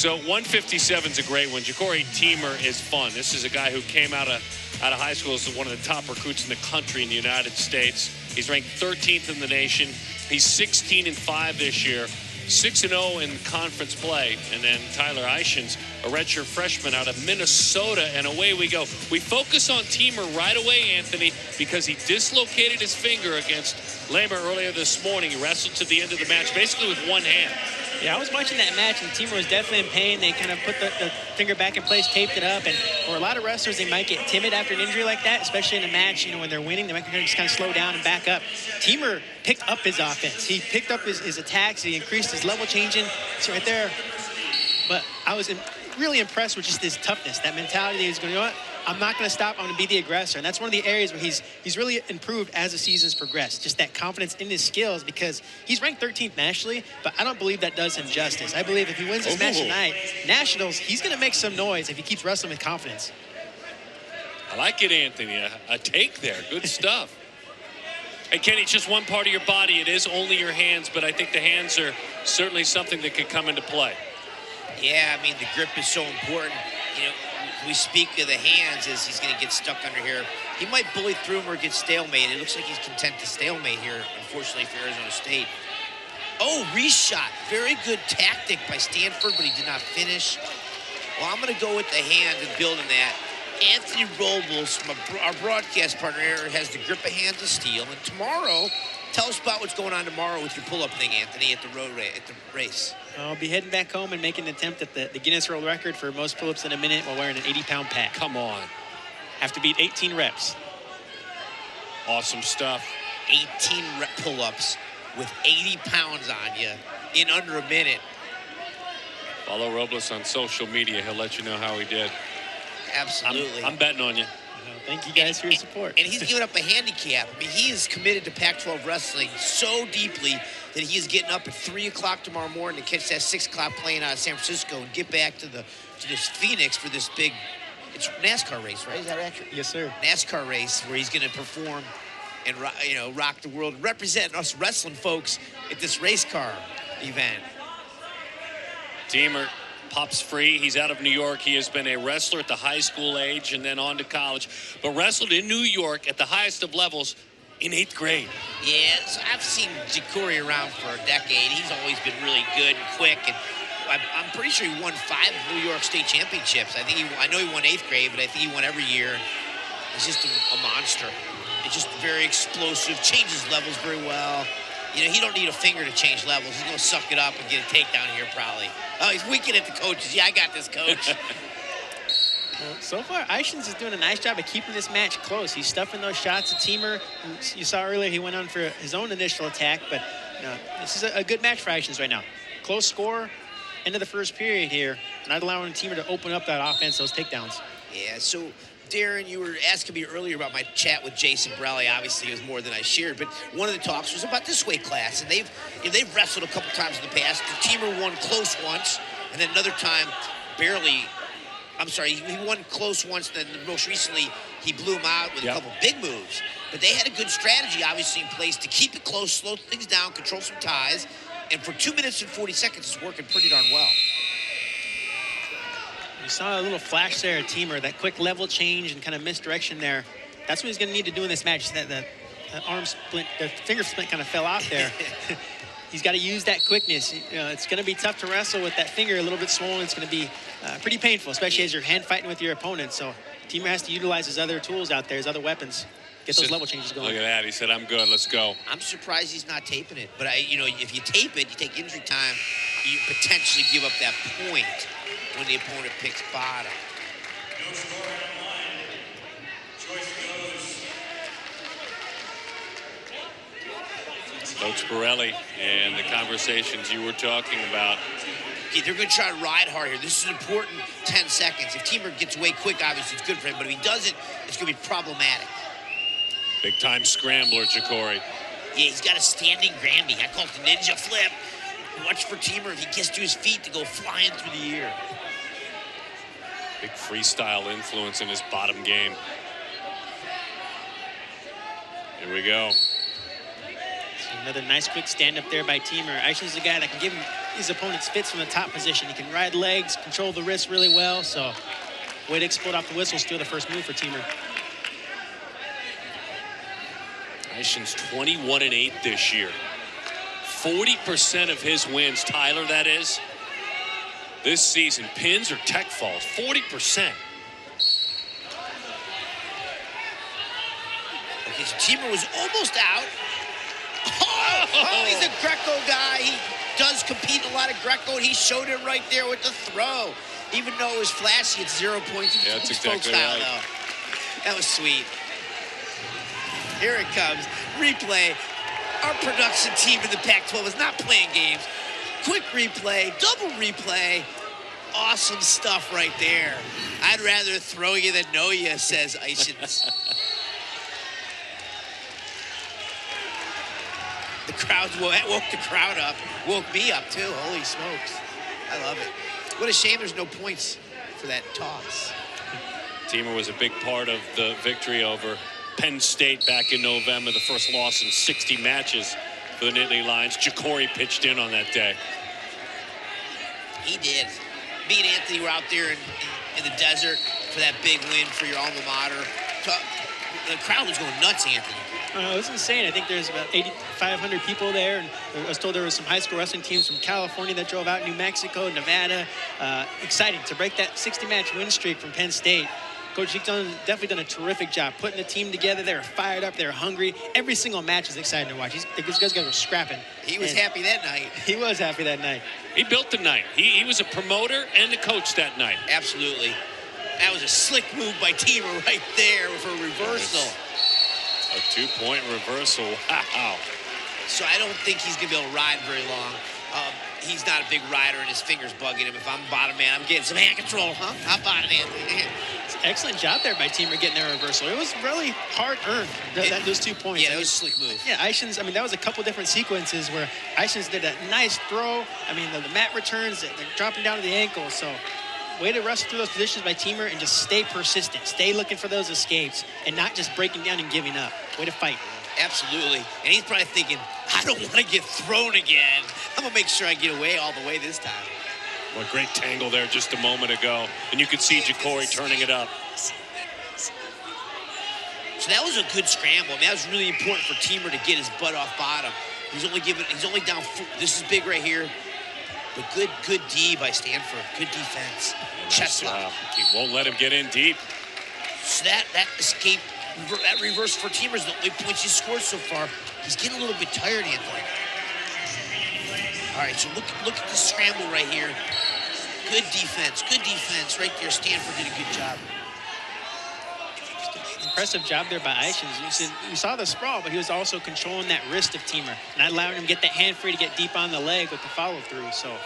So 157's a great one. Jacori Teemer is fun. This is a guy who came out of high school as one of the top recruits in the country in the United States. He's ranked 13th in the nation. He's 16-5 this year, 6-0 in conference play. And then Tyler Eischens, a redshirt freshman out of Minnesota, and away we go. We focus on Teemer right away, Anthony, because he dislocated his finger against Lamer earlier this morning. He wrestled to the end of the match basically with one hand. Yeah, I was watching that match, and Teemer was definitely in pain. They kind of put the finger back in place, taped it up, and for a lot of wrestlers, they might get timid after an injury like that, especially in a match, when they're winning. They might just kind of slow down and back up. Teemer picked up his offense. He picked up his attacks. He increased his level changing. It's right there. But I was really impressed with just his toughness, that mentality. He's going, you know what? I'm not going to stop. I'm going to be the aggressor. And that's one of the areas where he's really improved as the season's progressed. Just that confidence in his skills, because he's ranked 13th nationally, but I don't believe that does him justice. I believe if he wins this match tonight, nationals, he's going to make some noise if he keeps wrestling with confidence. I like it, Anthony. A take there. Good stuff. Hey, Kenny, it's just one part of your body. It is only your hands, but I think the hands are certainly something that could come into play. Yeah, I mean, the grip is so important. We speak of the hands as he's going to get stuck under here. He might bully through him or get stalemate. It looks like he's content to stalemate here, unfortunately, for Arizona State. Oh, reshot. Very good tactic by Stanford, but he did not finish. Well, I'm going to go with the hand and build on that. Anthony Robles, our broadcast partner here, has the grip of hand to steel. And tomorrow, tell us about what's going on tomorrow with your pull-up thing, Anthony, at the race. I'll be heading back home and making an attempt at the Guinness World Record for most pull-ups in a minute while wearing an 80-pound pack. Come on. Have to beat 18 reps. Awesome stuff. 18 rep pull-ups with 80 pounds on you in under a minute. Follow Robles on social media. He'll let you know how he did. Absolutely. I'm betting on you. Thank you guys for your support. And he's given up a handicap. I mean, he is committed to Pac-12 wrestling so deeply that he is getting up at 3 o'clock tomorrow morning to catch that 6 o'clock plane out of San Francisco and get back to this Phoenix for this big, it's NASCAR race, right? Is that accurate? Yes, sir. NASCAR race where he's going to perform and rock the world, represent us wrestling folks at this race car event. Teemer pops free. He's out of New York. He has been a wrestler at the high school age and then on to college, but wrestled in New York at the highest of levels in 8th grade. Yeah, so I've seen Jacori around for a decade. He's always been really good and quick, and I'm pretty sure he won 5 New York State championships. I know he won 8th grade, but I think he won every year. He's just a monster. It's just very explosive, changes levels very well. He don't need a finger to change levels. He's going to suck it up and get a takedown here probably. Oh, he's winking at the coaches. Yeah, I got this, coach. Well, so far, Eischens is doing a nice job of keeping this match close. He's stuffing those shots at Teemer. You saw earlier he went on for his own initial attack, but this is a good match for Eischens right now. Close score, end of the first period here, not allowing Teemer to open up that offense, those takedowns. Yeah, so Darren, you were asking me earlier about my chat with Jason Borelli. Obviously, it was more than I shared, but one of the talks was about this weight class, and they've wrestled a couple times in the past. The Teemer won close once, and then another time, barely. I'm sorry, he won close once. Then most recently, he blew him out with a couple big moves. But they had a good strategy, obviously, in place to keep it close, slow things down, control some ties, and for 2 minutes and 40 seconds, it's working pretty darn well. You saw a little flash there at Teemer, that quick level change and kind of misdirection there. That's what he's going to need to do in this match. That arm splint, the finger splint kind of fell off there. He's got to use that quickness. It's going to be tough to wrestle with that finger a little bit swollen. It's going to be pretty painful, especially as you're hand fighting with your opponent. So Teemer has to utilize his other tools out there, his other weapons, get those level changes going. Look at that. He said, I'm good. Let's go. I'm surprised he's not taping it. But, if you tape it, you take injury time, you potentially give up that point when the opponent picks bottom. Coach Borelli and the conversations you were talking about. Yeah, they're going to try to ride hard here. This is an important 10 seconds. If Teemer gets away quick, obviously it's good for him. But if he doesn't, it's going to be problematic. Big-time scrambler, Jacori. Yeah, he's got a standing Granby. I call it the ninja flip. Watch for Teemer if he gets to his feet to go flying through the air. Big freestyle influence in his bottom game. Here we go. Another nice quick stand up there by Teemer. Eischens is the guy that can give him his opponent's fits from the top position. He can ride legs, control the wrist really well. So, way to explode off the whistle, steal the first move for Teemer. Eischens 21-8 this year. 40% of his wins, Tyler, that is, this season, pins or tech falls. 40%. Okay, so Teemer was almost out. Oh, he's a Greco guy. He does compete in a lot of Greco, and he showed it right there with the throw. Even though it was flashy, it's 0 points. Yeah, that's exactly right. Though. That was sweet. Here it comes. Replay. Our production team in the Pac-12 is not playing games. Quick replay, double replay. Awesome stuff right there. I'd rather throw you than know you, says Eischens. The crowd woke the crowd up. Woke me up, too. Holy smokes. I love it. What a shame there's no points for that toss. Teemer was a big part of the victory over Penn State back in November, the first loss in 60 matches for the Nittany Lions. Jacori pitched in on that day. He did. Me and Anthony were out there in the desert for that big win for your alma mater. The crowd was going nuts, Anthony. It was insane. I think there's about 8,500 people there, and I was told there was some high school wrestling teams from California that drove out, New Mexico, Nevada. Excited to break that 60-match win streak from Penn State. Coach Zeke's definitely done a terrific job putting the team together. They were fired up. They were hungry. Every single match is exciting to watch. These guys were scrapping. He was happy that night. He was happy that night. He built the night. He was a promoter and a coach that night. Absolutely. That was a slick move by Teemer right there for a reversal. A 2-point reversal. Wow. So I don't think he's going to be able to ride very long. He's not a big rider, and his finger's bugging him. If I'm bottom man, I'm getting some hand control, huh? How about it, Anthony? Excellent job there by Teemer getting their reversal. It was really hard-earned, those 2 points. Yeah, that was a slick move. Yeah, Eischens, that was a couple different sequences where Eischens did a nice throw. The mat returns, they're dropping down to the ankle. So way to wrestle through those positions by Teemer and just stay persistent. Stay looking for those escapes and not just breaking down and giving up. Way to fight. Absolutely. And he's probably thinking, I don't want to get thrown again. I'm going to make sure I get away all the way this time. What a great tangle there just a moment ago. And you could see Jacori turning it up. So that was a good scramble. That was really important for Teemer to get his butt off bottom. He's only down 4. This is big right here. But good D by Stanford. Good defense. Chest lock. He won't let him get in deep. So that escape, that reverse for Teemer is the only points he's scored so far. He's getting a little bit tired, Anthony. All right, so look at the scramble right here. Good defense right there. Stanford did a good job. Impressive job there by Eischens. You saw the sprawl, but he was also controlling that wrist of Teemer, not allowing him to get that hand free to get deep on the leg with the follow-through. So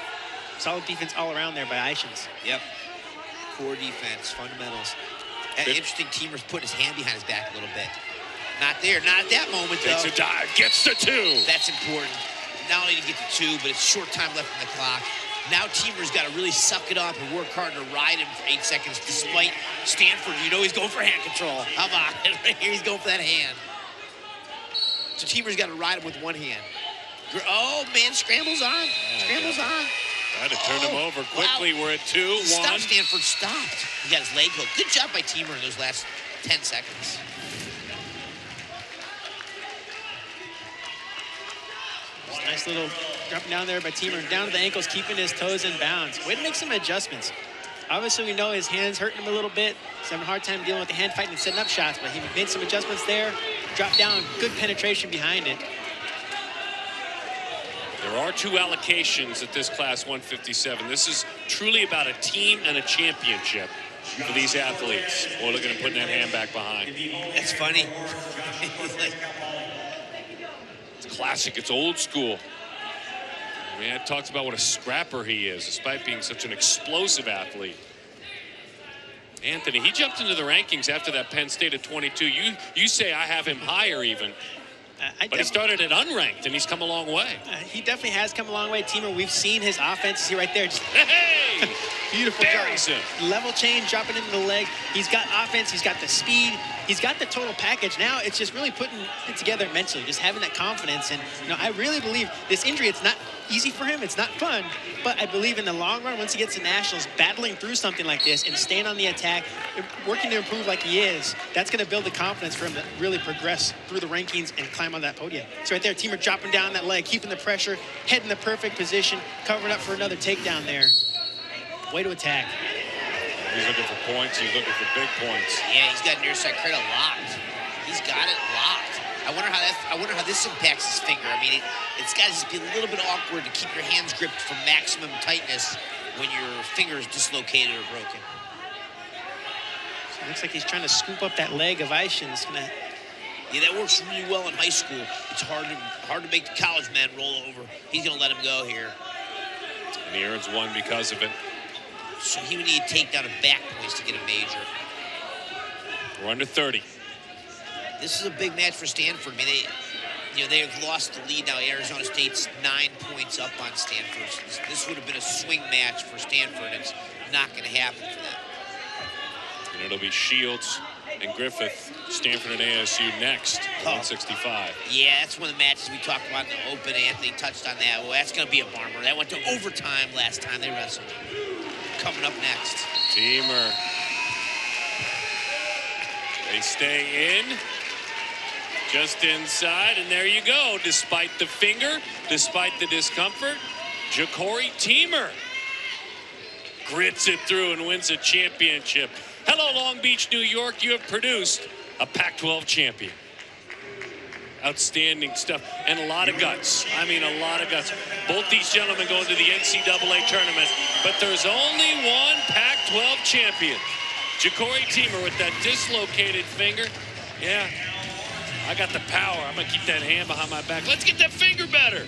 solid defense all around there by Eischens. Yep. Core defense, fundamentals. Interesting, Teemer's put his hand behind his back a little bit. Not there, not at that moment, though. Takes a dive, gets to 2. That's important. Not only to get to 2, but it's short time left in the clock. Now Teemer's got to really suck it up and work hard to ride him for 8 seconds, despite Stanford. He's going for hand control. How about it? Right here, he's going for that hand. So Teemer's got to ride him with one hand. Oh, man, scrambles on. Scrambles on. Tried to turn him over quickly. Wow. We're at 2-1. Stop, Stanford, stopped. He got his leg hooked. Good job by Teemer in those last 10 seconds. Nice little dropping down there by Teemer, down to the ankles, keeping his toes in bounds. Way to make some adjustments. Obviously, we know his hand's hurting him a little bit. He's having a hard time dealing with the hand fighting and setting up shots, but he made some adjustments there. Dropped down, good penetration behind it. There are 2 allocations at this Class 157. This is truly about a team and a championship for these athletes. Boy, look at him putting that hand back behind. That's funny. It's classic. It's old school. It talks about what a scrapper he is, despite being such an explosive athlete. Anthony, he jumped into the rankings after that Penn State at 22. You say I have him higher even. But he started at unranked, and he's come a long way. He definitely has come a long way. Teemer, we've seen his offense. See right there. Just, hey! Beautiful Buries job. him. Level change, dropping into the leg. He's got offense. He's got the speed. He's got the total package. Now it's just really putting it together mentally, just having that confidence. And, I really believe this injury, it's not easy for him. It's not fun. But I believe in the long run, once he gets to nationals, battling through something like this and staying on the attack, working to improve like he is, that's going to build the confidence for him to really progress through the rankings and climb on that podium. So right there, Teemer dropping down that leg, keeping the pressure, head in the perfect position, covering up for another takedown there. Way to attack. He's looking for points. He's looking for big points. Yeah, he's got near side cradle locked. He's got it locked. I wonder how this impacts his finger. I mean, it's got to just be a little bit awkward to keep your hands gripped for maximum tightness when your finger is dislocated or broken. So it looks like he's trying to scoop up that leg of Eischens. Yeah, that works really well in high school. It's hard to make the college man roll over. He's going to let him go here. And he earns one because of it. So he would need to take down a back points to get a major. We're under 30. This is a big match for Stanford. I mean, they've lost the lead now. Arizona State's 9 points up on Stanford. This would have been a swing match for Stanford. It's not going to happen for them. And it'll be Shields and Griffith, Stanford and ASU next, 165. Yeah, that's one of the matches we talked about in the Open. Anthony touched on that. Well, that's going to be a barber. That went to overtime last time they wrestled. Coming up next. Teemer. They stay in. Just inside, and there you go. Despite the finger, despite the discomfort, Jacori Teemer grits it through and wins a championship. Hello, Long Beach, New York. You have produced a Pac-12 champion. Outstanding stuff, and a lot of guts. I mean, a lot of guts. Both these gentlemen go into the NCAA tournament, but there's only one Pac-12 champion. Jacori Teemer with that dislocated finger. Yeah, I got the power. I'm going to keep that hand behind my back. Let's get that finger better.